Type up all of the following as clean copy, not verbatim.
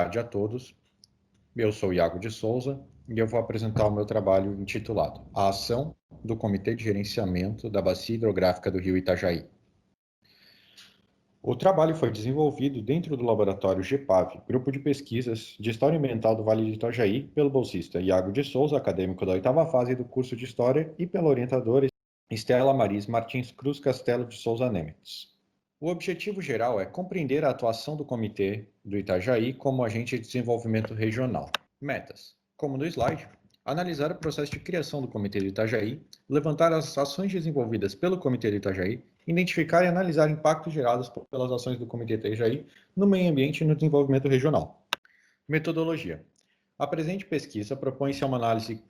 tarde a todos. Eu sou Iago de Souza e eu vou apresentar o meu trabalho intitulado A Ação do Comitê de Gerenciamento da Bacia Hidrográfica do Rio Itajaí. O trabalho foi desenvolvido dentro do laboratório GEPAV, Grupo de Pesquisas de História Ambiental do Vale do Itajaí, pelo bolsista Iago de Souza, acadêmico da 8ª fase do curso de História, e pela orientadora Estela Maris Martins Cruz Castelo de Souza Nemetz. O objetivo geral é compreender a atuação do Comitê do Itajaí como agente de desenvolvimento regional. Metas. Como no slide, analisar o processo de criação do Comitê do Itajaí, levantar as ações desenvolvidas pelo Comitê do Itajaí, identificar e analisar impactos gerados pelas ações do Comitê do Itajaí no meio ambiente e no desenvolvimento regional. Metodologia. A presente pesquisa propõe-se a uma análise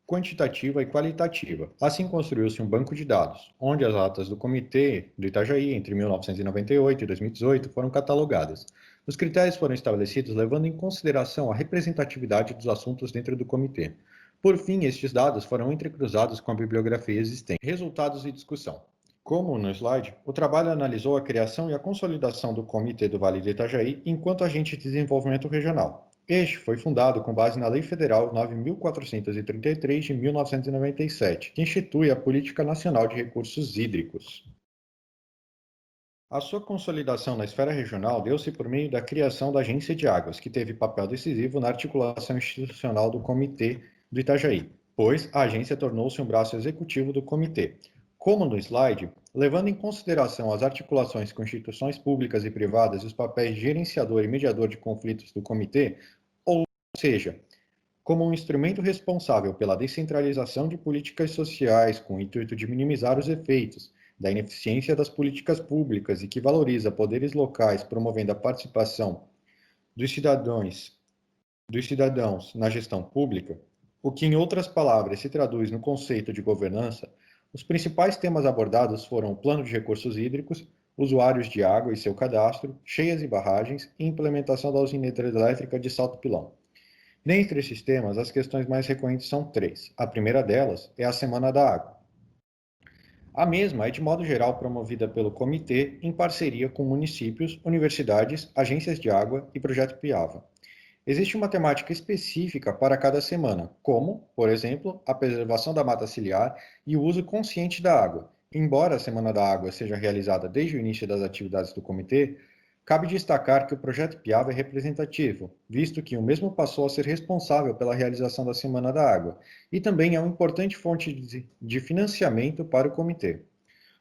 quantitativa e qualitativa. Assim construiu-se um banco de dados, onde as atas do Comitê do Itajaí entre 1998 e 2018 foram catalogadas. Os critérios foram estabelecidos levando em consideração a representatividade dos assuntos dentro do comitê. Por fim, estes dados foram entrecruzados com a bibliografia existente. Resultados e discussão. Como no slide, o trabalho analisou a criação e a consolidação do Comitê do Vale do Itajaí enquanto agente de desenvolvimento regional. Este foi fundado com base na Lei Federal 9.433 de 1997, que institui a Política Nacional de Recursos Hídricos. A sua consolidação na esfera regional deu-se por meio da criação da Agência de Águas, que teve papel decisivo na articulação institucional do Comitê do Itajaí, pois a agência tornou-se um braço executivo do comitê. Como no slide, levando em consideração as articulações com instituições públicas e privadas e os papéis de gerenciador e mediador de conflitos do comitê, ou seja, como um instrumento responsável pela descentralização de políticas sociais com o intuito de minimizar os efeitos da ineficiência das políticas públicas e que valoriza poderes locais promovendo a participação dos cidadãos na gestão pública, o que em outras palavras se traduz no conceito de governança. Os principais temas abordados foram o plano de recursos hídricos, usuários de água e seu cadastro, cheias e barragens e implementação da usina hidrelétrica de Salto Pilão. Dentre esses temas, as questões mais recorrentes são 3. A primeira delas é a Semana da Água. A mesma é, de modo geral, promovida pelo Comitê em parceria com municípios, universidades, agências de água e Projeto Piava. Existe uma temática específica para cada semana, como, por exemplo, a preservação da mata ciliar e o uso consciente da água. Embora a Semana da Água seja realizada desde o início das atividades do comitê, cabe destacar que o Projeto Piava é representativo, visto que o mesmo passou a ser responsável pela realização da Semana da Água, e também é uma importante fonte de financiamento para o comitê.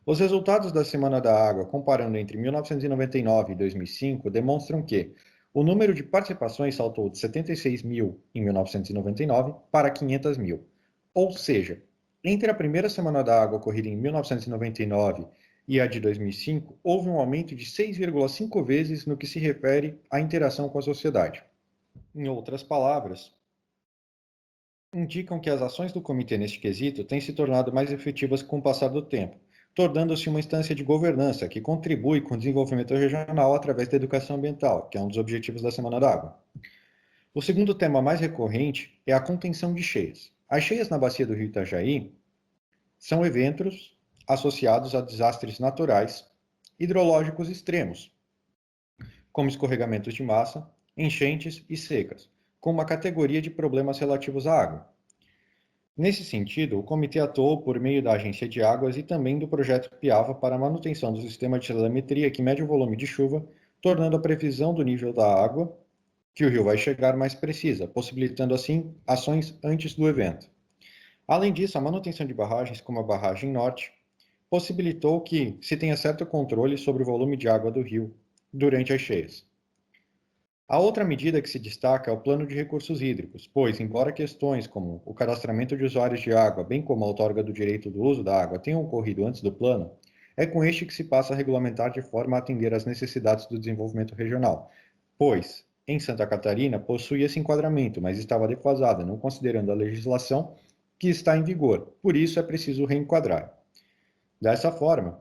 Os resultados da Semana da Água, comparando entre 1999 e 2005, demonstram que o número de participações saltou de 76 mil em 1999 para 500 mil. Ou seja, entre a primeira Semana da Água ocorrida em 1999 e a de 2005, houve um aumento de 6,5 vezes no que se refere à interação com a sociedade. Em outras palavras, indicam que as ações do comitê neste quesito têm se tornado mais efetivas com o passar do tempo, tornando-se uma instância de governança que contribui com o desenvolvimento regional através da educação ambiental, que é um dos objetivos da Semana da Água. O segundo tema mais recorrente é a contenção de cheias. As cheias na bacia do Rio Itajaí são eventos associados a desastres naturais hidrológicos extremos, como escorregamentos de massa, enchentes e secas, com uma categoria de problemas relativos à água. Nesse sentido, o comitê atuou por meio da Agência de Águas e também do projeto Piava para a manutenção do sistema de telemetria que mede o volume de chuva, tornando a previsão do nível da água que o rio vai chegar mais precisa, possibilitando assim ações antes do evento. Além disso, a manutenção de barragens, como a barragem norte, possibilitou que se tenha certo controle sobre o volume de água do rio durante as cheias. A outra medida que se destaca é o plano de recursos hídricos, pois, embora questões como o cadastramento de usuários de água, bem como a outorga do direito do uso da água, tenham ocorrido antes do plano, é com este que se passa a regulamentar de forma a atender às necessidades do desenvolvimento regional, pois, em Santa Catarina, possui esse enquadramento, mas estava defasada, não considerando a legislação que está em vigor, por isso é preciso reenquadrar. Dessa forma,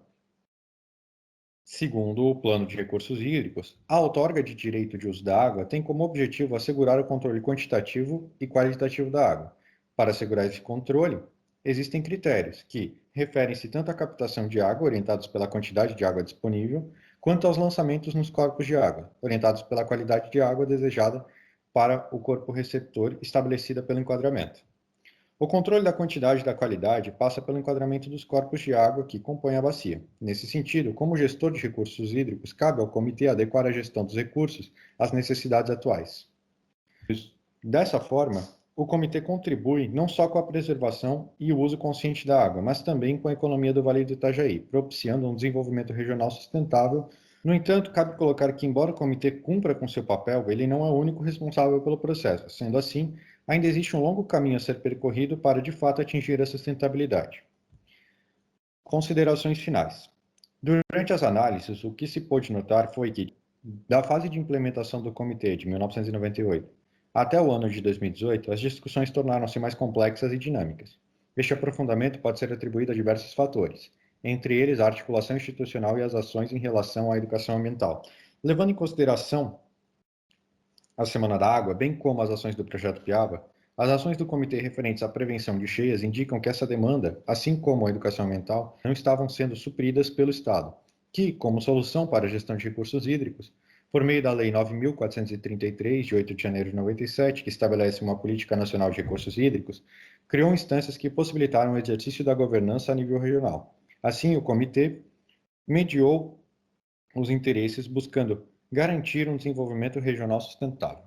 segundo o Plano de Recursos Hídricos, a outorga de direito de uso da água tem como objetivo assegurar o controle quantitativo e qualitativo da água. Para assegurar esse controle, existem critérios que referem-se tanto à captação de água, orientados pela quantidade de água disponível, quanto aos lançamentos nos corpos de água, orientados pela qualidade de água desejada para o corpo receptor estabelecida pelo enquadramento. O controle da quantidade e da qualidade passa pelo enquadramento dos corpos de água que compõem a bacia. Nesse sentido, como gestor de recursos hídricos, cabe ao comitê adequar a gestão dos recursos às necessidades atuais. Dessa forma, o comitê contribui não só com a preservação e o uso consciente da água, mas também com a economia do Vale do Itajaí, propiciando um desenvolvimento regional sustentável. No entanto, cabe colocar que, embora o comitê cumpra com seu papel, ele não é o único responsável pelo processo. Sendo assim, ainda existe um longo caminho a ser percorrido para, de fato, atingir a sustentabilidade. Considerações finais. Durante as análises, o que se pôde notar foi que, da fase de implementação do comitê de 1998 até o ano de 2018, as discussões tornaram-se mais complexas e dinâmicas. Este aprofundamento pode ser atribuído a diversos fatores, entre eles a articulação institucional e as ações em relação à educação ambiental. Levando em consideração a Semana da Água, bem como as ações do Projeto Piaba, as ações do comitê referentes à prevenção de cheias indicam que essa demanda, assim como a educação ambiental, não estavam sendo supridas pelo Estado, que, como solução para a gestão de recursos hídricos, por meio da Lei 9.433, de 8 de janeiro de 97, que estabelece uma política nacional de recursos hídricos, criou instâncias que possibilitaram o exercício da governança a nível regional. Assim, o comitê mediou os interesses buscando garantir um desenvolvimento regional sustentável.